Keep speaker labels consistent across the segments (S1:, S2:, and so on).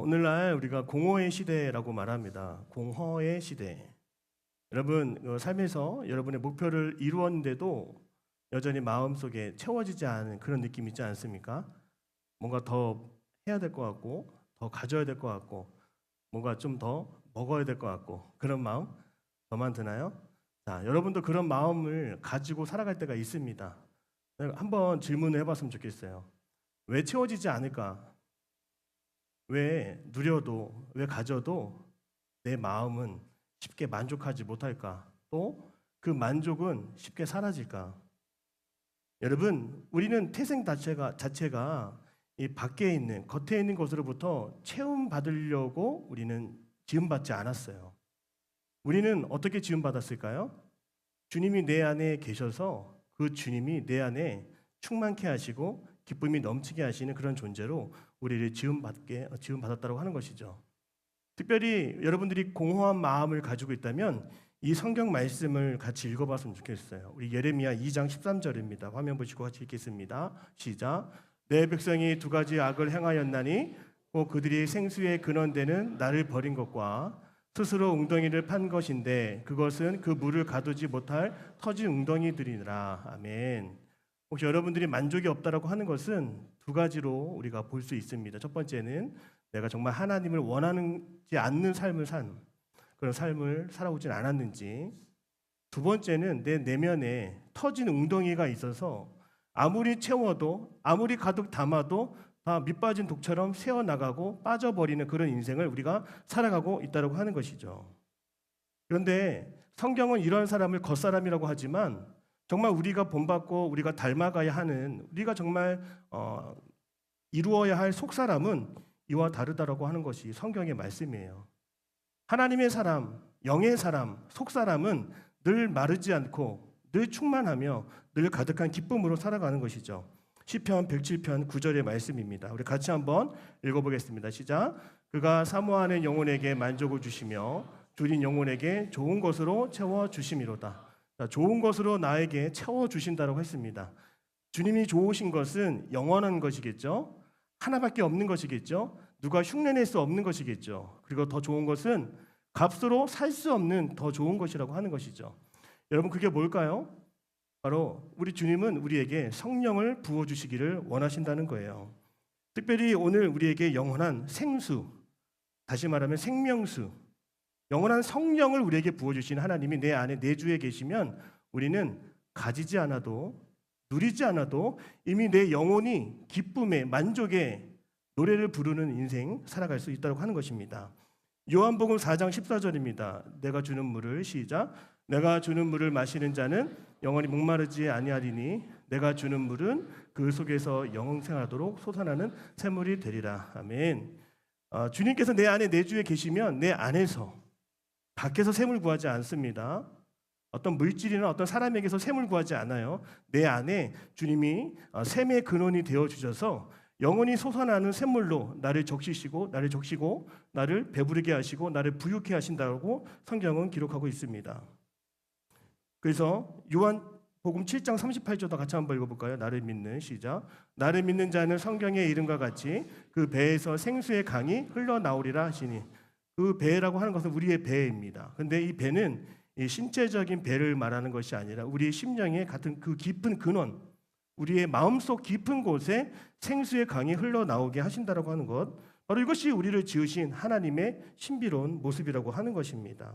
S1: 오늘날 우리가 공허의 시대라고 말합니다. 공허의 시대. 여러분 삶에서 여러분의 목표를 이루었는데도 여전히 마음속에 채워지지 않은 그런 느낌 있지 않습니까? 뭔가 더 해야 될 것 같고 더 가져야 될 것 같고 뭔가 좀 더 먹어야 될 것 같고 그런 마음 저만 드나요? 자, 여러분도 그런 마음을 가지고 살아갈 때가 있습니다. 한번 질문을 해봤으면 좋겠어요. 왜 채워지지 않을까? 왜 누려도 왜 가져도 내 마음은 쉽게 만족하지 못할까? 또 그 만족은 쉽게 사라질까? 여러분, 우리는 태생 자체가 이 밖에 있는 겉에 있는 것으로부터 체험 받으려고 우리는 지음받지 않았어요. 우리는 어떻게 지음받았을까요? 주님이 내 안에 계셔서 그 주님이 내 안에 충만케 하시고 기쁨이 넘치게 하시는 그런 존재로 우리를 지음받았다고 하는 것이죠. 특별히 여러분들이 공허한 마음을 가지고 있다면 이 성경 말씀을 같이 읽어봤으면 좋겠어요. 우리 예레미야 2장 13절입니다. 화면 보시고 같이 읽겠습니다. 시작. 내 백성이 두 가지 악을 행하였나니 곧 그들이 생수의 근원되는 나를 버린 것과 스스로 웅덩이를 판 것인데 그것은 그 물을 가두지 못할 터진 웅덩이들이니라. 아멘. 혹시 여러분들이 만족이 없다라고 하는 것은 두 가지로 우리가 볼 수 있습니다. 첫 번째는 내가 정말 하나님을 원하지 않는 삶을 그런 삶을 살아오진 않았는지, 두 번째는 내 내면에 터진 웅덩이가 있어서 아무리 채워도 아무리 가득 담아도 다 밑빠진 독처럼 새어나가고 빠져버리는 그런 인생을 우리가 살아가고 있다고 하는 것이죠. 그런데 성경은 이런 사람을 겉사람이라고 하지만 정말 우리가 본받고 우리가 닮아가야 하는 우리가 정말 이루어야 할 속사람은 이와 다르다라고 하는 것이 성경의 말씀이에요. 하나님의 사람, 영의 사람, 속사람은 늘 마르지 않고 늘 충만하며 늘 가득한 기쁨으로 살아가는 것이죠. 시편 107편 9절의 말씀입니다. 우리 같이 한번 읽어보겠습니다. 시작. 그가 사모하는 영혼에게 만족을 주시며 줄인 영혼에게 좋은 것으로 채워주심이로다. 좋은 것으로 나에게 채워주신다고 했습니다. 주님이 좋으신 것은 영원한 것이겠죠. 하나밖에 없는 것이겠죠. 누가 흉내낼 수 없는 것이겠죠. 그리고 더 좋은 것은 값으로 살 수 없는 더 좋은 것이라고 하는 것이죠. 여러분, 그게 뭘까요? 바로 우리 주님은 우리에게 성령을 부어주시기를 원하신다는 거예요. 특별히 오늘 우리에게 영원한 생수, 다시 말하면 생명수, 영원한 성령을 우리에게 부어주신 하나님이 내 안에 내주에 계시면 우리는 가지지 않아도 누리지 않아도 이미 내 영혼이 기쁨의 만족의 노래를 부르는 인생 살아갈 수 있다고 하는 것입니다. 요한복음 4장 14절입니다. 내가 주는 물을 시작. 내가 주는 물을 마시는 자는 영원히 목마르지 아니하리니 내가 주는 물은 그 속에서 영생하도록 솟아나는 샘물이 되리라. 아멘. 주님께서 내 안에 내주에 계시면 내 안에서 밖에서 샘을 구하지 않습니다. 어떤 물질이나 어떤 사람에게서 샘을 구하지 않아요. 내 안에 주님이 샘의 근원이 되어 주셔서 영원히 솟아나는 샘물로 나를 적시고 나를 배부르게 하시고 나를 부유케 하신다고 성경은 기록하고 있습니다. 그래서 요한복음 7장 38절도 같이 한번 읽어볼까요? 나를 믿는 시작. 나를 믿는 자는 성경의 이름과 같이 그 배에서 생수의 강이 흘러나오리라 하시니, 그 배라고 하는 것은 우리의 배입니다. 그런데 이 배는 이 신체적인 배를 말하는 것이 아니라 우리의 심령의 같은 그 깊은 근원, 우리의 마음속 깊은 곳에 생수의 강이 흘러나오게 하신다라고 하는 것, 바로 이것이 우리를 지으신 하나님의 신비로운 모습이라고 하는 것입니다.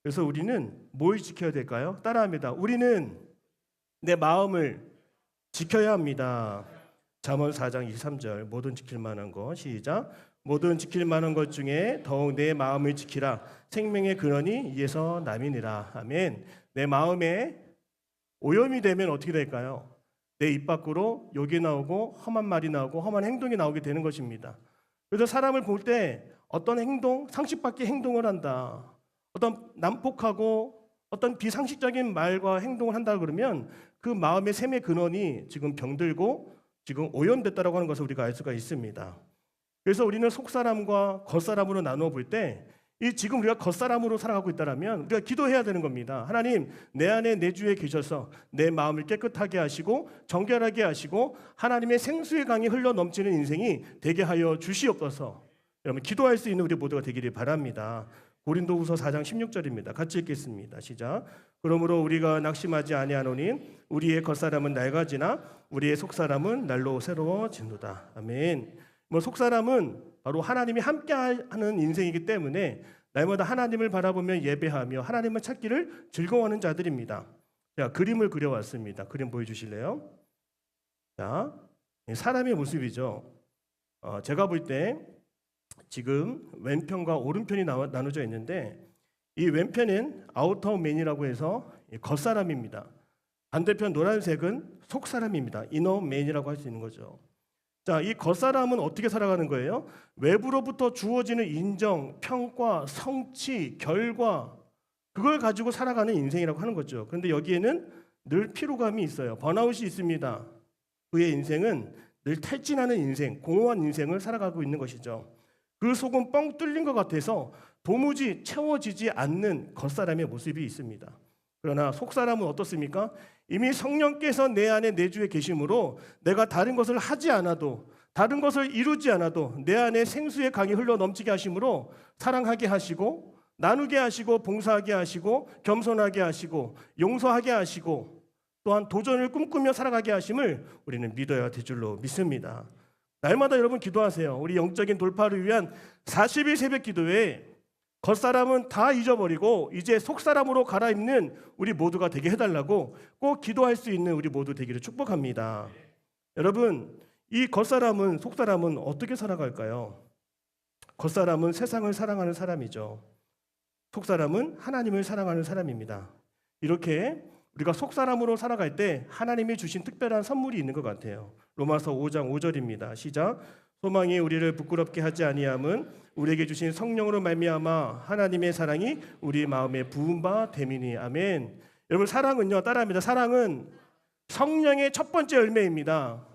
S1: 그래서 우리는 뭘 지켜야 될까요? 따라합니다. 우리는 내 마음을 지켜야 합니다. 잠언 4장 23절 모든 지킬 만한 것 시작. 모든 지킬 만한 것 중에 더욱 내 마음을 지키라. 생명의 근원이 이에서 남이니라. 아멘. 내 마음에 오염이 되면 어떻게 될까요? 내 입 밖으로 욕이 나오고 험한 말이 나오고 험한 행동이 나오게 되는 것입니다. 그래서 사람을 볼 때 어떤 행동, 상식 밖의 행동을 한다, 어떤 난폭하고 어떤 비상식적인 말과 행동을 한다 그러면 그 마음의 샘의 근원이 지금 병들고 지금 오염됐다라고 하는 것을 우리가 알 수가 있습니다. 그래서 우리는 속사람과 겉사람으로 나누어 볼 때 이 지금 우리가 겉사람으로 살아가고 있다면 우리가 기도해야 되는 겁니다. 하나님, 내 안에 내주에 계셔서 내 마음을 깨끗하게 하시고 정결하게 하시고 하나님의 생수의 강이 흘러 넘치는 인생이 되게 하여 주시옵소서. 여러분 기도할 수 있는 우리 모두가 되기를 바랍니다. 고린도후서 4장 16절입니다. 같이 읽겠습니다. 시작. 그러므로 우리가 낙심하지 아니하노니 우리의 겉사람은 낡아지나 우리의 속사람은 날로 새로워지노다. 아멘. 뭐 속사람은 바로 하나님이 함께하는 인생이기 때문에 날마다 하나님을 바라보며 예배하며 하나님을 찾기를 즐거워하는 자들입니다. 자, 그림을 그려왔습니다. 그림 보여주실래요? 자, 사람의 모습이죠. 제가 볼 때 지금 왼편과 오른편이 나눠져 있는데 이 왼편은 아우터맨이라고 해서 겉사람입니다. 반대편 노란색은 속사람입니다. 이너맨이라고 할 수 있는 거죠. 자, 이 겉사람은 어떻게 살아가는 거예요? 외부로부터 주어지는 인정, 평가, 성취, 결과 그걸 가지고 살아가는 인생이라고 하는 거죠. 그런데 여기에는 늘 피로감이 있어요. 번아웃이 있습니다. 그의 인생은 늘 탈진하는 인생, 공허한 인생을 살아가고 있는 것이죠. 그 속은 뻥 뚫린 것 같아서 도무지 채워지지 않는 겉사람의 모습이 있습니다. 그러나 속사람은 어떻습니까? 이미 성령께서 내 안에 내주에 계심으로 내가 다른 것을 하지 않아도 다른 것을 이루지 않아도 내 안에 생수의 강이 흘러 넘치게 하심으로 사랑하게 하시고 나누게 하시고 봉사하게 하시고 겸손하게 하시고 용서하게 하시고 또한 도전을 꿈꾸며 살아가게 하심을 우리는 믿어야 될 줄로 믿습니다. 날마다 여러분 기도하세요. 우리 영적인 돌파를 위한 40일 새벽 기도에 겉사람은 다 잊어버리고 이제 속사람으로 갈아입는 우리 모두가 되게 해달라고 꼭 기도할 수 있는 우리 모두 되기를 축복합니다. 여러분, 이 겉사람은 속사람은 어떻게 살아갈까요? 겉사람은 세상을 사랑하는 사람이죠. 속사람은 하나님을 사랑하는 사람입니다. 이렇게 우리가 속사람으로 살아갈 때 하나님이 주신 특별한 선물이 있는 것 같아요. 로마서 5장 5절입니다. 시작. 소망이 우리를 부끄럽게 하지 아니함은 우리에게 주신 성령으로 말미암아 하나님의 사랑이 우리 마음에 부은 바 됨이니. 아멘. 여러분, 사랑은요, 따라합니다. 사랑은 성령의 첫 번째 열매입니다.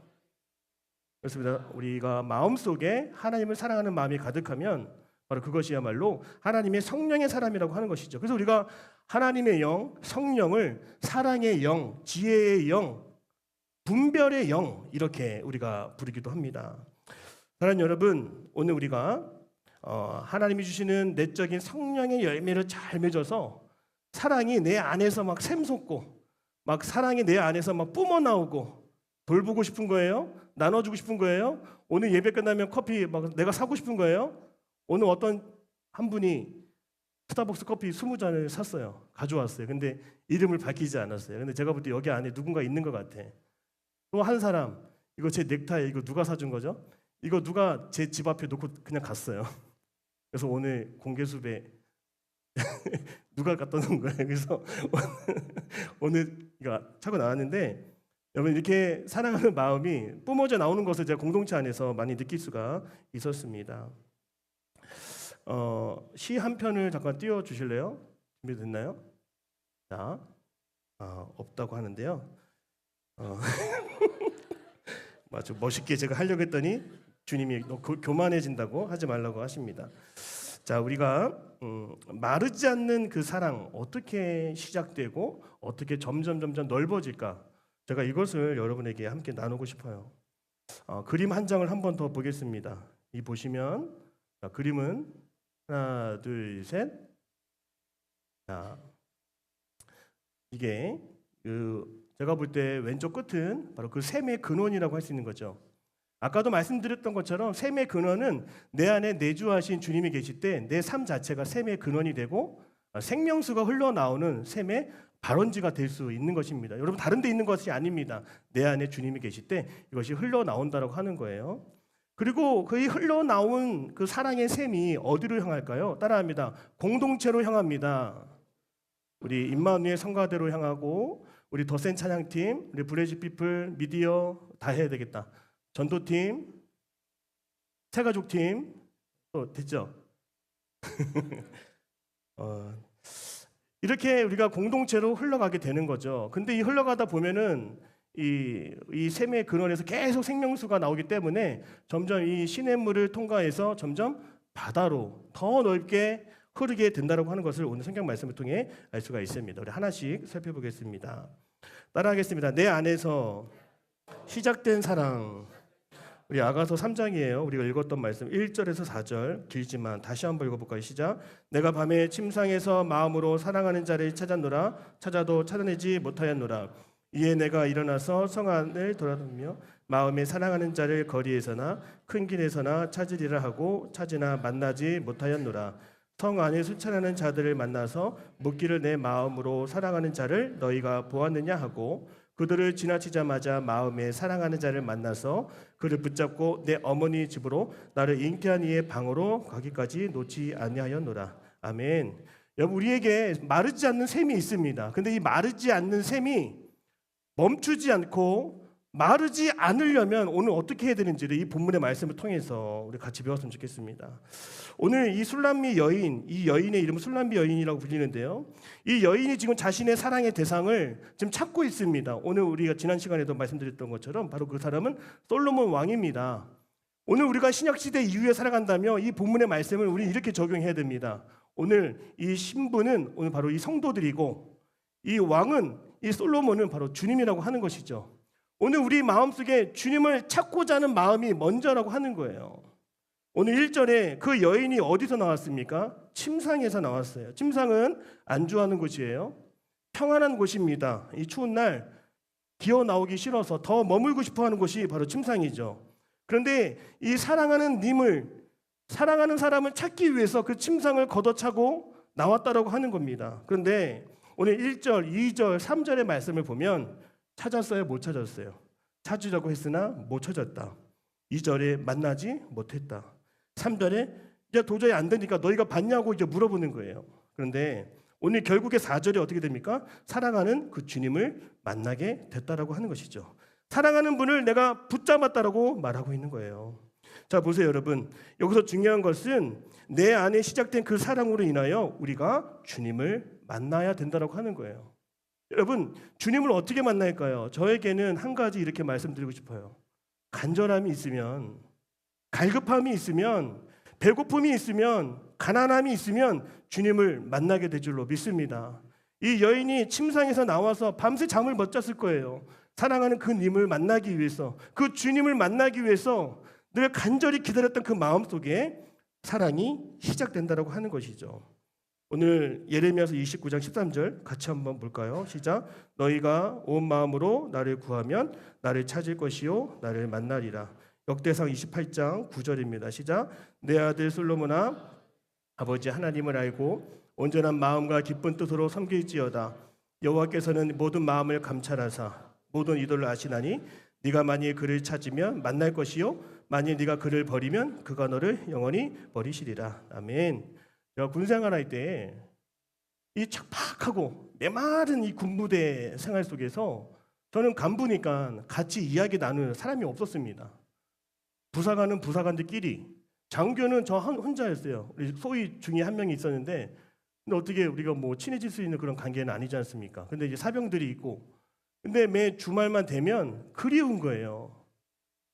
S1: 그렇습니다. 우리가 마음속에 하나님을 사랑하는 마음이 가득하면 바로 그것이야말로 하나님의 성령의 사람이라고 하는 것이죠. 그래서 우리가 하나님의 영, 성령을 사랑의 영, 지혜의 영, 분별의 영 이렇게 우리가 부르기도 합니다. 사랑하는 여러분, 오늘 우리가 하나님이 주시는 내적인 성령의 열매를 잘 맺어서 사랑이 내 안에서 막 샘솟고 막 사랑이 내 안에서 막 뿜어나오고 돌보고 싶은 거예요? 나눠주고 싶은 거예요? 오늘 예배 끝나면 커피 막 내가 사고 싶은 거예요? 오늘 어떤 한 분이 스타벅스 커피 20잔을 샀어요. 가져왔어요. 근데 이름을 밝히지 않았어요. 근데 제가 볼 때 여기 안에 누군가 있는 것 같아. 또 한 사람, 이거 제 넥타이 이거 누가 사준 거죠? 이거 누가 제 집 앞에 놓고 그냥 갔어요. 그래서 오늘 공개 수배 누가 갖다 놓은 거예요. 그래서 오늘 이거 차고 나왔는데 여러분, 이렇게 사랑하는 마음이 뿜어져 나오는 것을 제가 공동체 안에서 많이 느낄 수가 있었습니다. 시 한 편을 잠깐 띄워 주실래요? 준비됐나요? 자, 없다고 하는데요. 아주 멋있게 제가 하려고 했더니 주님이 교만해진다고 하지 말라고 하십니다. 자, 우리가 마르지 않는 그 사랑 어떻게 시작되고 어떻게 점점 넓어질까? 제가 이것을 여러분에게 함께 나누고 싶어요. 그림 한 장을 한 번 더 보겠습니다. 이 보시면 그림은 하나, 둘, 셋. 자, 이게 제가 볼 때 왼쪽 끝은 바로 그 샘의 근원이라고 할 수 있는 거죠. 아까도 말씀드렸던 것처럼 샘의 근원은 내 안에 내주하신 주님이 계실 때 내 삶 자체가 샘의 근원이 되고 생명수가 흘러나오는 샘의 발원지가 될 수 있는 것입니다. 여러분, 다른 데 있는 것이 아닙니다. 내 안에 주님이 계실 때 이것이 흘러나온다고 하는 거예요. 그리고 그 흘러나온 그 사랑의 샘이 어디로 향할까요? 따라합니다. 공동체로 향합니다. 우리 임마누엘 성가대로 향하고 우리 더센 찬양팀, 우리 브레이지 피플, 미디어 다 해야 되겠다. 전도팀, 새가족팀 또 됐죠? 이렇게 우리가 공동체로 흘러가게 되는 거죠. 근데 이 흘러가다 보면은 이 샘의 근원에서 계속 생명수가 나오기 때문에 점점 이 시냇물을 통과해서 점점 바다로 더 넓게 흐르게 된다고 하는 것을 오늘 성경 말씀을 통해 알 수가 있습니다. 우리 하나씩 살펴보겠습니다. 따라하겠습니다. 내 안에서 시작된 사랑 우리 아가서 3장이에요. 우리가 읽었던 말씀 1절에서 4절 길지만 다시 한번 읽어볼까요? 시작. 내가 밤에 침상에서 마음으로 사랑하는 자를 찾았노라. 찾아도 찾아내지 못하였노라. 이에 내가 일어나서 성 안을 돌아다니며 마음에 사랑하는 자를 거리에서나 큰 길에서나 찾으리라 하고 찾으나 만나지 못하였노라. 성 안에 수찬하는 자들을 만나서 묻기를 내 마음으로 사랑하는 자를 너희가 보았느냐 하고 그들을 지나치자마자 마음에 사랑하는 자를 만나서 그를 붙잡고 내 어머니 집으로 나를 잉태한 이의 방으로 가기까지 놓지 아니하였노라. 아멘. 여러분, 우리에게 마르지 않는 샘이 있습니다. 근데 이 마르지 않는 샘이 멈추지 않고 마르지 않으려면 오늘 어떻게 해야 되는지를 이 본문의 말씀을 통해서 우리 같이 배웠으면 좋겠습니다. 오늘 이 술람미 여인, 이 여인의 이름은 술람미 여인이라고 불리는데요. 이 여인이 지금 자신의 사랑의 대상을 지금 찾고 있습니다. 오늘 우리가 지난 시간에도 말씀드렸던 것처럼 바로 그 사람은 솔로몬 왕입니다. 오늘 우리가 신약시대 이후에 살아간다면 이 본문의 말씀을 우리 이렇게 적용해야 됩니다. 오늘 이 신부는 오늘 바로 이 성도들이고 이 왕은 이 솔로몬은 바로 주님이라고 하는 것이죠. 오늘 우리 마음속에 주님을 찾고자 하는 마음이 먼저라고 하는 거예요. 오늘 1절에 그 여인이 어디서 나왔습니까? 침상에서 나왔어요. 침상은 안주하는 곳이에요. 평안한 곳입니다. 이 추운 날 기어 나오기 싫어서 더 머물고 싶어하는 곳이 바로 침상이죠. 그런데 이 사랑하는 님을, 사랑하는 사람을 찾기 위해서 그 침상을 걷어차고 나왔다라고 하는 겁니다. 그런데 오늘 1절, 2절, 3절의 말씀을 보면 찾았어요? 못 찾았어요? 찾으려고 했으나 못 찾았다. 2절에 만나지 못했다. 3절에 이제 도저히 안 되니까 너희가 봤냐고 이제 물어보는 거예요. 그런데 오늘 결국에 4절에 어떻게 됩니까? 사랑하는 그 주님을 만나게 됐다라고 하는 것이죠. 사랑하는 분을 내가 붙잡았다라고 말하고 있는 거예요. 자, 보세요, 여러분. 여기서 중요한 것은 내 안에 시작된 그 사랑으로 인하여 우리가 주님을 만나야 된다라고 하는 거예요. 여러분, 주님을 어떻게 만날까요? 저에게는 한 가지 이렇게 말씀드리고 싶어요. 간절함이 있으면, 갈급함이 있으면, 배고픔이 있으면, 가난함이 있으면 주님을 만나게 될 줄로 믿습니다. 이 여인이 침상에서 나와서 밤새 잠을 못 잤을 거예요. 사랑하는 그 님을 만나기 위해서, 그 주님을 만나기 위해서 늘 간절히 기다렸던 그 마음 속에 사랑이 시작된다라고 하는 것이죠. 오늘 예레미야서 29장 13절 같이 한번 볼까요? 시작. 너희가 온 마음으로 나를 구하면 나를 찾을 것이요 나를 만나리라. 역대상 28장 9절입니다. 시작. 내 아들 솔로몬아, 아버지 하나님을 알고 온전한 마음과 기쁜 뜻으로 섬길지어다. 여호와께서는 모든 마음을 감찰하사 모든 이들을 아시나니 네가 만일 그를 찾으면 만날 것이요 만일 네가 그를 버리면 그가 너를 영원히 버리시리라. 아멘. 제가 군생활할 때 이 척박하고 메마른 이 군부대 생활 속에서 저는 간부니까 같이 이야기 나누는 사람이 없었습니다. 부사관은 부사관들끼리, 장교는 저 혼자였어요. 우리 소위 중에 한 명이 있었는데, 근데 어떻게 우리가 뭐 친해질 수 있는 그런 관계는 아니지 않습니까? 근데 이제 사병들이 있고, 근데 매 주말만 되면 그리운 거예요.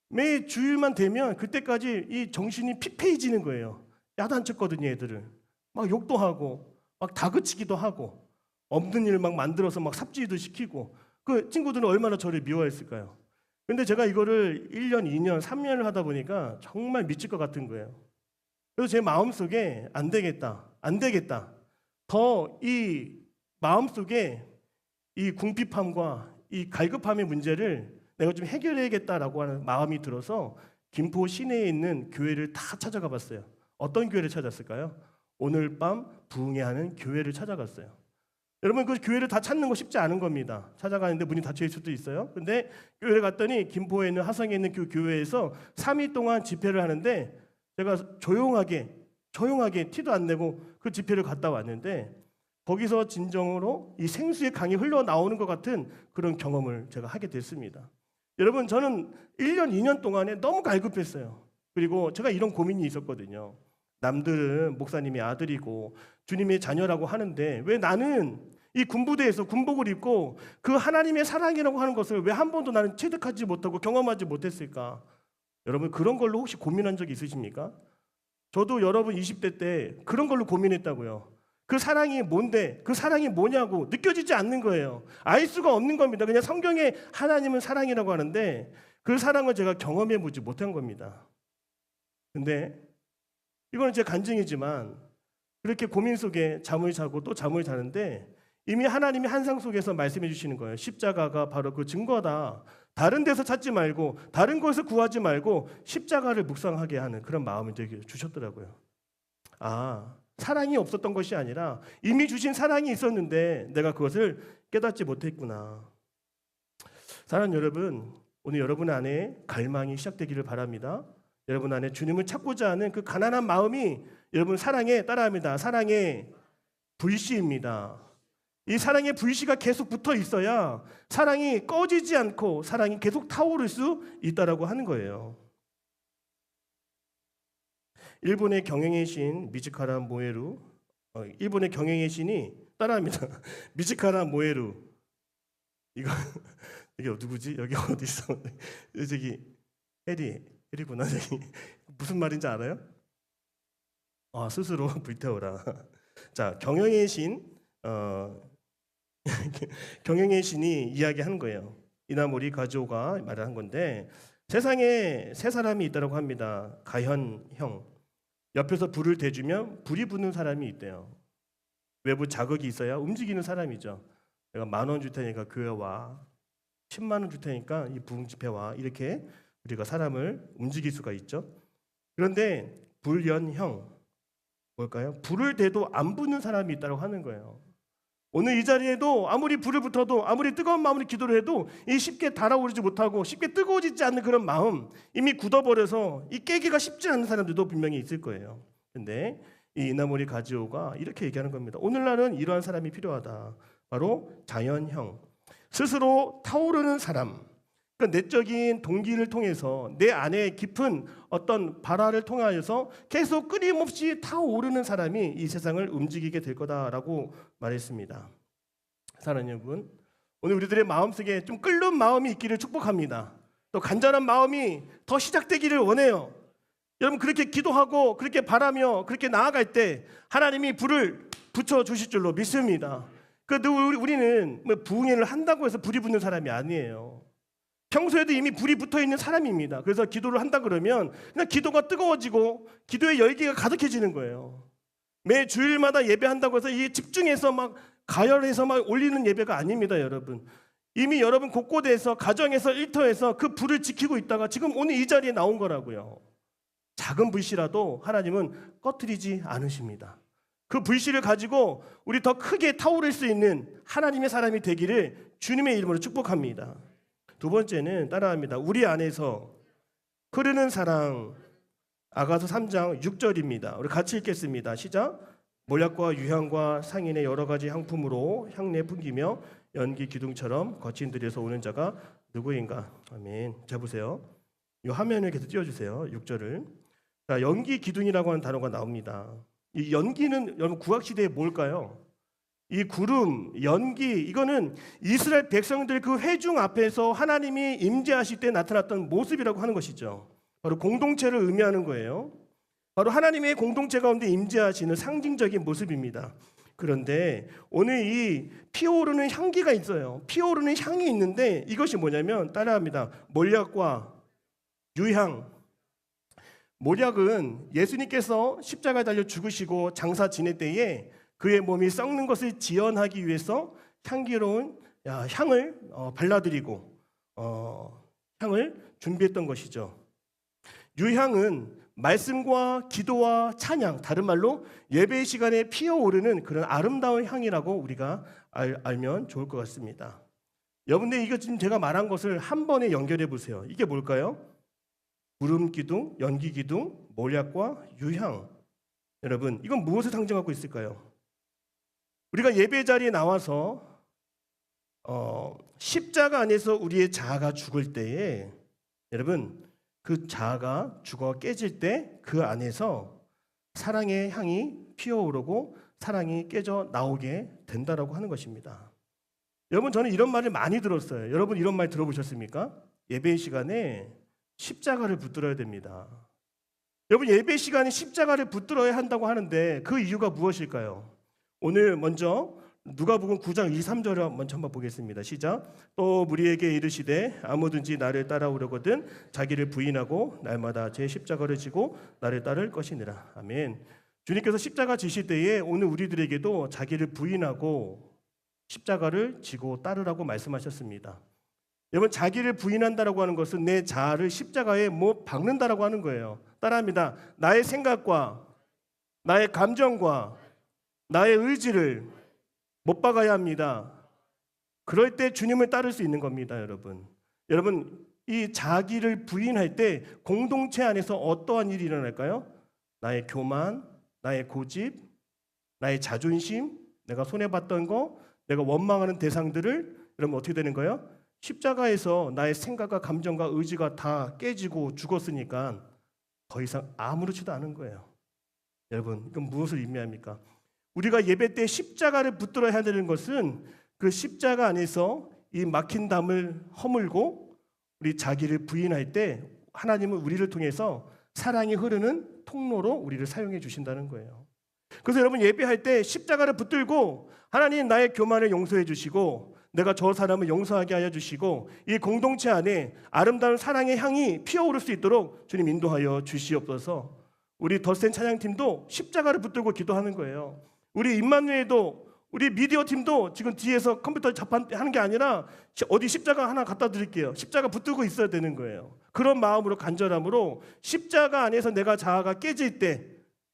S1: 매 주일만 되면 그때까지 이 정신이 피폐해지는 거예요. 야단쳤거든요, 애들을. 막 욕도 하고, 막 다그치기도 하고, 없는 일 막 만들어서 막 삽질도 시키고, 그 친구들은 얼마나 저를 미워했을까요? 근데 제가 이거를 1년, 2년, 3년을 하다 보니까 정말 미칠 것 같은 거예요. 그래서 제 마음속에 안 되겠다. 더 이 마음속에 이 궁핍함과 이 갈급함의 문제를 내가 좀 해결해야겠다라고 하는 마음이 들어서 김포 시내에 있는 교회를 다 찾아가 봤어요. 어떤 교회를 찾았을까요? 오늘 밤 부흥회하는 교회를 찾아갔어요. 여러분, 그 교회를 다 찾는 거 쉽지 않은 겁니다. 찾아가는데 문이 닫혀 있을 수도 있어요. 근데 교회를 갔더니 김포에 있는 화성에 있는 그 교회에서 3일 동안 집회를 하는데 제가 조용하게 티도 안 내고 그 집회를 갔다 왔는데 거기서 진정으로 이 생수의 강이 흘러나오는 것 같은 그런 경험을 제가 하게 됐습니다. 여러분, 저는 1년, 2년 동안에 너무 갈급했어요. 그리고 제가 이런 고민이 있었거든요. 남들은 목사님의 아들이고 주님의 자녀라고 하는데 왜 나는 이 군부대에서 군복을 입고 그 하나님의 사랑이라고 하는 것을 왜 한 번도 나는 체득하지 못하고 경험하지 못했을까? 여러분, 그런 걸로 혹시 고민한 적 있으십니까? 저도 여러분 20대 때 그런 걸로 고민했다고요. 그 사랑이 뭔데, 그 사랑이 뭐냐고 느껴지지 않는 거예요. 알 수가 없는 겁니다. 그냥 성경에 하나님은 사랑이라고 하는데 그 사랑을 제가 경험해 보지 못한 겁니다. 근데 이거는 제 간증이지만 그렇게 고민 속에 잠을 자고 또 잠을 자는데 이미 하나님이 환상 속에서 말씀해 주시는 거예요. 십자가가 바로 그 증거다. 다른 데서 찾지 말고 다른 곳에서 구하지 말고 십자가를 묵상하게 하는 그런 마음을 되게 주셨더라고요. 아, 사랑이 없었던 것이 아니라 이미 주신 사랑이 있었는데 내가 그것을 깨닫지 못했구나. 사랑하는 여러분, 오늘 여러분 안에 갈망이 시작되기를 바랍니다. 여러분 안에 주님을 찾고자 하는 그 가난한 마음이 여러분 사랑에 따라합니다. 사랑의 불씨입니다. 이 사랑의 불씨가 계속 붙어 있어야 사랑이 꺼지지 않고 사랑이 계속 타오를 수 있다라고 하는 거예요. 일본의 경영의 신 미즈카라 모에루, 일본의 경영의 신이 따라합니다. 미즈카라 모에루. 이거 이게 누구지? 여기 어디 있어? 저기 해리구나. 저기 무슨 말인지 알아요? 스스로 불태워라. 자, 경영의 신, 경영의 신이 이야기하는 거예요. 이나모리 가즈오가 말을 한 건데 세상에 세 사람이 있다고 합니다. 가현형. 옆에서 불을 대주면 불이 붙는 사람이 있대요. 외부 자극이 있어야 움직이는 사람이죠. 내가 10,000원 줄 테니까 교회 와. 10만 원 줄 테니까 이 부흥 집회 와. 이렇게 우리가 사람을 움직일 수가 있죠. 그런데 불연형 뭘까요? 불을 대도 안 붙는 사람이 있다고 하는 거예요. 오늘 이 자리에도 아무리 불을 붙어도 아무리 뜨거운 마음으로 기도를 해도 이 쉽게 달아오르지 못하고 쉽게 뜨거워지지 않는 그런 마음 이미 굳어버려서 이 깨기가 쉽지 않은 사람들도 분명히 있을 거예요. 근데 이 이나모리 가지오가 이렇게 얘기하는 겁니다. 오늘날은 이러한 사람이 필요하다. 바로 자연형, 스스로 타오르는 사람. 그러니까 내적인 동기를 통해서 내 안에 깊은 어떤 발화를 통하여서 계속 끊임없이 타오르는 사람이 이 세상을 움직이게 될 거다라고 말했습니다. 사랑하는 여러분, 오늘 우리들의 마음속에 좀 끓는 마음이 있기를 축복합니다. 또 간절한 마음이 더 시작되기를 원해요. 여러분 그렇게 기도하고 그렇게 바라며 그렇게 나아갈 때 하나님이 불을 붙여주실 줄로 믿습니다. 우리는 부흥회를 한다고 해서 불이 붙는 사람이 아니에요. 평소에도 이미 불이 붙어있는 사람입니다. 그래서 기도를 한다 그러면 그냥 기도가 뜨거워지고 기도의 열기가 가득해지는 거예요. 매 주일마다 예배한다고 해서 이게 집중해서 막 가열해서 막 올리는 예배가 아닙니다. 여러분 이미 여러분 곳곳에서 가정에서 일터에서 그 불을 지키고 있다가 지금 오늘 이 자리에 나온 거라고요. 작은 불씨라도 하나님은 꺼뜨리지 않으십니다. 그 불씨를 가지고 우리 더 크게 타오를 수 있는 하나님의 사람이 되기를 주님의 이름으로 축복합니다. 두 번째는 따라합니다. 우리 안에서 흐르는 사랑. 아가서 3장 6절입니다. 우리 같이 읽겠습니다. 시작. 몰약과 유향과 상인의 여러 가지 향품으로 향내 풍기며 연기 기둥처럼 거친 들에서 오는 자가 누구인가? 아멘. 자 보세요. 이 화면을 계속 띄워주세요. 6절을. 자, 연기 기둥이라고 하는 단어가 나옵니다. 이 연기는 여러분 구약 시대에 뭘까요? 이 구름, 연기, 이거는 이스라엘 백성들 그 회중 앞에서 하나님이 임재하실 때 나타났던 모습이라고 하는 것이죠. 바로 공동체를 의미하는 거예요. 바로 하나님의 공동체 가운데 임재하시는 상징적인 모습입니다. 그런데 오늘 이 피어오르는 향기가 있어요. 피어오르는 향이 있는데 이것이 뭐냐면 따라합니다. 몰약과 유향. 몰약은 예수님께서 십자가에 달려 죽으시고 장사 지낼 때에 그의 몸이 썩는 것을 지연하기 위해서 향기로운 향을 발라드리고 향을 준비했던 것이죠. 유향은 말씀과 기도와 찬양, 다른 말로 예배 시간에 피어오르는 그런 아름다운 향이라고 우리가 알면 좋을 것 같습니다. 여러분들 이거 지금 제가 말한 것을 한 번에 연결해 보세요. 이게 뭘까요? 구름 기둥, 연기 기둥, 몰약과 유향. 여러분 이건 무엇을 상징하고 있을까요? 우리가 예배 자리에 나와서 십자가 안에서 우리의 자아가 죽을 때에 여러분 그 자아가 죽어 깨질 때 그 안에서 사랑의 향이 피어오르고 사랑이 깨져 나오게 된다라고 하는 것입니다. 여러분 저는 이런 말을 많이 들었어요. 여러분 이런 말 들어보셨습니까? 예배 시간에 십자가를 붙들어야 됩니다. 여러분 예배 시간에 십자가를 붙들어야 한다고 하는데 그 이유가 무엇일까요? 오늘 먼저 누가복음 9장 2, 3절을 먼저 한번 보겠습니다. 시작. 또 무리에게 이르시되 아무든지 나를 따라오려거든 자기를 부인하고 날마다 제 십자가를 지고 나를 따를 것이니라. 아멘. 주님께서 십자가 지실 때에 오늘 우리들에게도 자기를 부인하고 십자가를 지고 따르라고 말씀하셨습니다. 여러분, 자기를 부인한다라고 하는 것은 내 자아를 십자가에 못 박는다라고 하는 거예요. 따라합니다. 나의 생각과 나의 감정과 나의 의지를 못 박아야 합니다. 그럴 때 주님을 따를 수 있는 겁니다, 여러분. 여러분, 이 자기를 부인할 때 공동체 안에서 어떠한 일이 일어날까요? 나의 교만, 나의 고집, 나의 자존심, 내가 손해봤던 거, 내가 원망하는 대상들을 여러분 어떻게 되는 거예요? 십자가에서 나의 생각과 감정과 의지가 다 깨지고 죽었으니까 더 이상 아무렇지도 않은 거예요. 여러분, 이건 무엇을 의미합니까? 우리가 예배 때 십자가를 붙들어야 되는 것은 그 십자가 안에서 이 막힌 담을 허물고 우리 자기를 부인할 때 하나님은 우리를 통해서 사랑이 흐르는 통로로 우리를 사용해 주신다는 거예요. 그래서 여러분, 예배할 때 십자가를 붙들고 하나님, 나의 교만을 용서해 주시고 내가 저 사람을 용서하게 하여 주시고 이 공동체 안에 아름다운 사랑의 향이 피어오를 수 있도록 주님 인도하여 주시옵소서. 우리 덧센 찬양팀도 십자가를 붙들고 기도하는 거예요. 우리 임마누엘도, 우리 미디어 팀도 지금 뒤에서 컴퓨터 접하는 게 아니라 어디 십자가 하나 갖다 드릴게요. 십자가 붙들고 있어야 되는 거예요. 그런 마음으로, 간절함으로 십자가 안에서 내가 자아가 깨질 때,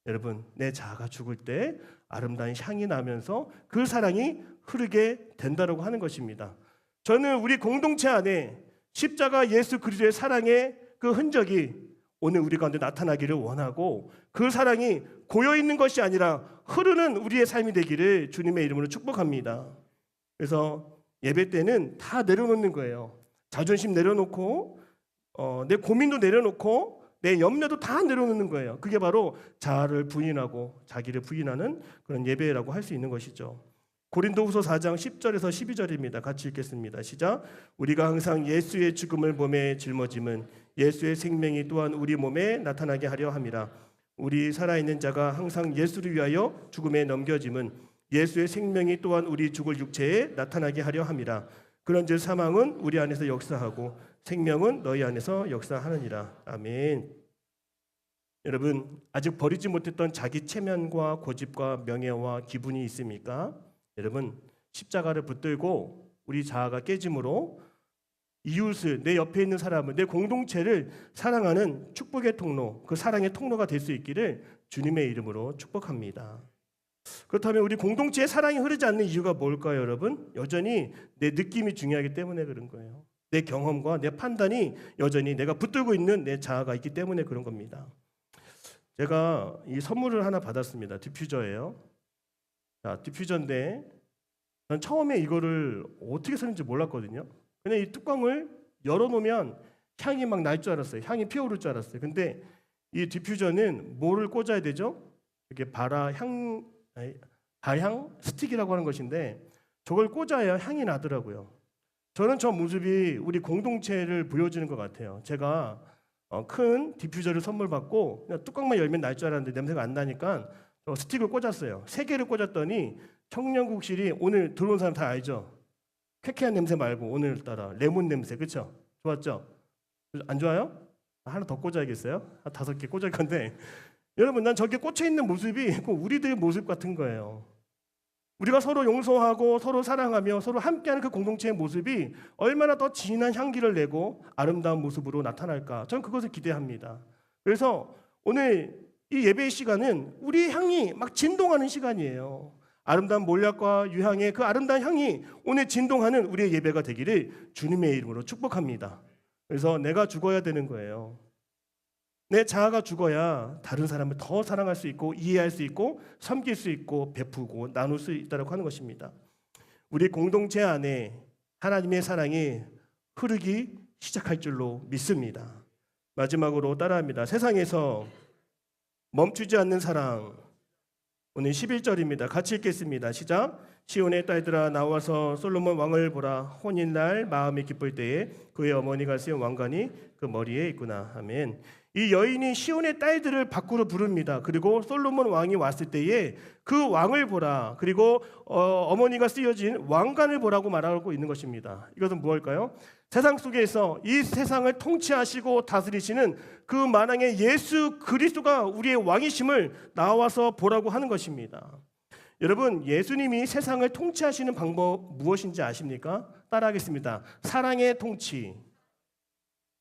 S1: 여러분, 내 자아가 죽을 때 아름다운 향이 나면서 그 사랑이 흐르게 된다라고 하는 것입니다. 저는 우리 공동체 안에 십자가 예수 그리스도의 사랑의 그 흔적이 오늘 우리 가운데 나타나기를 원하고 그 사랑이 고여있는 것이 아니라 흐르는 우리의 삶이 되기를 주님의 이름으로 축복합니다. 그래서 예배 때는 다 내려놓는 거예요. 자존심 내려놓고 내 고민도 내려놓고 내 염려도 다 내려놓는 거예요. 그게 바로 자아를 부인하고 자기를 부인하는 그런 예배라고 할 수 있는 것이죠. 고린도후서 4장 10절에서 12절입니다. 같이 읽겠습니다. 시작. 우리가 항상 예수의 죽음을 몸에 짊어짐은 예수의 생명이 또한 우리 몸에 나타나게 하려 함이라. 우리 살아있는 자가 항상 예수를 위하여 죽음에 넘겨짐은 예수의 생명이 또한 우리 죽을 육체에 나타나게 하려 함이라. 그런즉 사망은 우리 안에서 역사하고 생명은 너희 안에서 역사하느니라. 아멘. 여러분, 아직 버리지 못했던 자기 체면과 고집과 명예와 기분이 있습니까? 여러분, 십자가를 붙들고 우리 자아가 깨짐으로 이웃을, 내 옆에 있는 사람을, 내 공동체를 사랑하는 축복의 통로, 그 사랑의 통로가 될 수 있기를 주님의 이름으로 축복합니다. 그렇다면 우리 공동체에 사랑이 흐르지 않는 이유가 뭘까요, 여러분? 여전히 내 느낌이 중요하기 때문에 그런 거예요. 내 경험과 내 판단이 여전히 내가 붙들고 있는 내 자아가 있기 때문에 그런 겁니다. 제가 이 선물을 하나 받았습니다. 디퓨저예요. 자, 디퓨저인데 난 처음에 이거를 어떻게 쓰는지 몰랐거든요. 그냥 이 뚜껑을 열어놓으면 향이 막 날 줄 알았어요. 향이 피어오를 줄 알았어요. 근데 이 디퓨저는 뭐를 꽂아야 되죠? 이렇게 발향 스틱이라고 하는 것인데 저걸 꽂아야 향이 나더라고요. 저는 저 모습이 우리 공동체를 보여주는 것 같아요. 제가 큰 디퓨저를 선물 받고 그냥 뚜껑만 열면 날 줄 알았는데 냄새가 안 나니까 스틱을 꽂았어요. 3개를 꽂았더니 청년국실이 오늘 들어온 사람 다 알죠? 쾌쾌한 냄새 말고 오늘따라 레몬 냄새, 그렇죠? 좋았죠? 안 좋아요? 하나 더 꽂아야겠어요? 5개 꽂을 건데 여러분, 난 저게 꽂혀 있는 모습이 우리들의 모습 같은 거예요. 우리가 서로 용서하고 서로 사랑하며 서로 함께하는 그 공동체의 모습이 얼마나 더 진한 향기를 내고 아름다운 모습으로 나타날까? 저는 그것을 기대합니다. 그래서 오늘 이 예배의 시간은 우리의 향이 막 진동하는 시간이에요. 아름다운 몰약과 유향의 그 아름다운 향이 오늘 진동하는 우리의 예배가 되기를 주님의 이름으로 축복합니다. 그래서 내가 죽어야 되는 거예요. 내 자아가 죽어야 다른 사람을 더 사랑할 수 있고 이해할 수 있고 섬길 수 있고 베푸고 나눌 수 있다고 하는 것입니다. 우리 공동체 안에 하나님의 사랑이 흐르기 시작할 줄로 믿습니다. 마지막으로 따라합니다. 세상에서 멈추지 않는 사랑. 오늘 11절입니다. 같이 읽겠습니다. 시작. 시온의 딸들아 나와서 솔로몬 왕을 보라. 혼인날 마음이 기쁠 때에 그의 어머니가 세운 왕관이 그 머리에 있구나. 아멘. 이 여인이 시온의 딸들을 밖으로 부릅니다. 그리고 솔로몬 왕이 왔을 때에 그 왕을 보라. 그리고 어머니가 쓰여진 왕관을 보라고 말하고 있는 것입니다. 이것은 무엇일까요? 세상 속에서 이 세상을 통치하시고 다스리시는 그 만왕의 예수 그리스도가 우리의 왕이심을 나와서 보라고 하는 것입니다. 여러분, 예수님이 세상을 통치하시는 방법 무엇인지 아십니까? 따라하겠습니다. 사랑의 통치.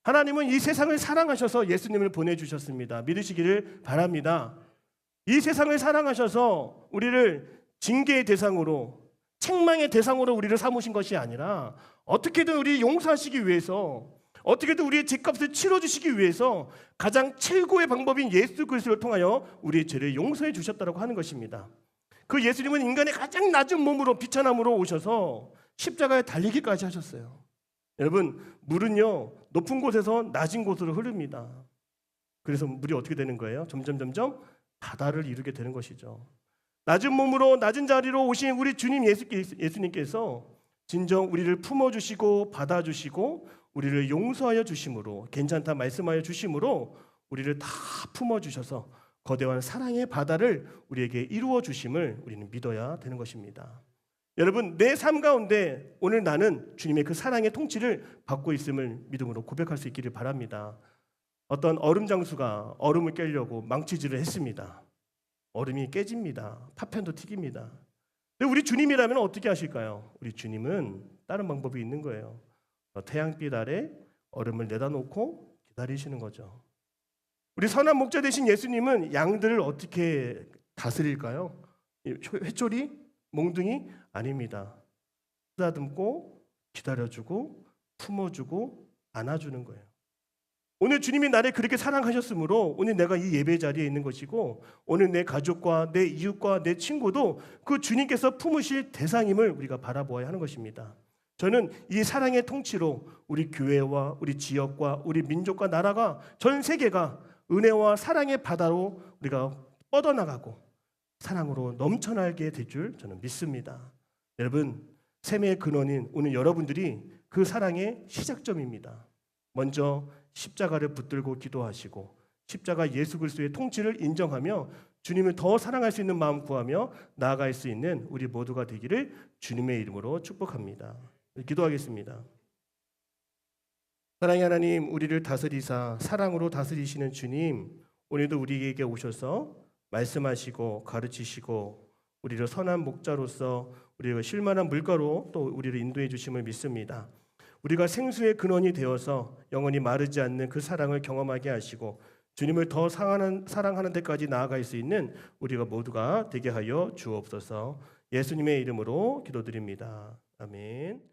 S1: 하나님은 이 세상을 사랑하셔서 예수님을 보내주셨습니다. 믿으시기를 바랍니다. 이 세상을 사랑하셔서 우리를 징계의 대상으로, 책망의 대상으로 우리를 삼으신 것이 아니라 어떻게든 우리 용서하시기 위해서, 어떻게든 우리의 죄값을 치러주시기 위해서 가장 최고의 방법인 예수 그리스도를 통하여 우리의 죄를 용서해 주셨다고 하는 것입니다. 그 예수님은 인간의 가장 낮은 몸으로 비천함으로 오셔서 십자가에 달리기까지 하셨어요. 여러분, 물은요 높은 곳에서 낮은 곳으로 흐릅니다. 그래서 물이 어떻게 되는 거예요? 점점 바다를 이루게 되는 것이죠. 낮은 몸으로 낮은 자리로 오신 우리 주님 예수님께서 진정 우리를 품어주시고 받아주시고 우리를 용서하여 주심으로, 괜찮다 말씀하여 주심으로 우리를 다 품어주셔서 거대한 사랑의 바다를 우리에게 이루어 주심을 우리는 믿어야 되는 것입니다. 여러분, 내 삶 가운데 오늘 나는 주님의 그 사랑의 통치를 받고 있음을 믿음으로 고백할 수 있기를 바랍니다. 어떤 얼음 장수가 얼음을 깨려고 망치질을 했습니다. 얼음이 깨집니다. 파편도 튀깁니다. 근데 우리 주님이라면 어떻게 하실까요? 우리 주님은 다른 방법이 있는 거예요. 태양빛 아래 얼음을 내다 놓고 기다리시는 거죠. 우리 선한 목자 되신 예수님은 양들을 어떻게 다스릴까요? 회초리? 몽둥이? 아닙니다. 쓰다듬고 기다려주고 품어주고 안아주는 거예요. 오늘 주님이 나를 그렇게 사랑하셨으므로 오늘 내가 이 예배 자리에 있는 것이고, 오늘 내 가족과 내 이웃과 내 친구도 그 주님께서 품으실 대상임을 우리가 바라보아야 하는 것입니다. 저는 이 사랑의 통치로 우리 교회와 우리 지역과 우리 민족과 나라가, 전 세계가 은혜와 사랑의 바다로 우리가 뻗어나가고 사랑으로 넘쳐나게 될 줄 저는 믿습니다. 여러분, 샘의 근원인 오늘 여러분들이 그 사랑의 시작점입니다. 먼저 십자가를 붙들고 기도하시고 십자가 예수 그리스도의 통치를 인정하며 주님을 더 사랑할 수 있는 마음 구하며 나아갈 수 있는 우리 모두가 되기를 주님의 이름으로 축복합니다. 기도하겠습니다. 사랑의 하나님, 우리를 다스리사 사랑으로 다스리시는 주님, 오늘도 우리에게 오셔서 말씀하시고 가르치시고 우리를 선한 목자로서 우리가 쉴만한 물가로 또 우리를 인도해 주심을 믿습니다. 우리가 생수의 근원이 되어서 영원히 마르지 않는 그 사랑을 경험하게 하시고 주님을 더 사랑하는 데까지 나아갈 수 있는 우리가 모두가 되게 하여 주옵소서. 예수님의 이름으로 기도드립니다. 아멘.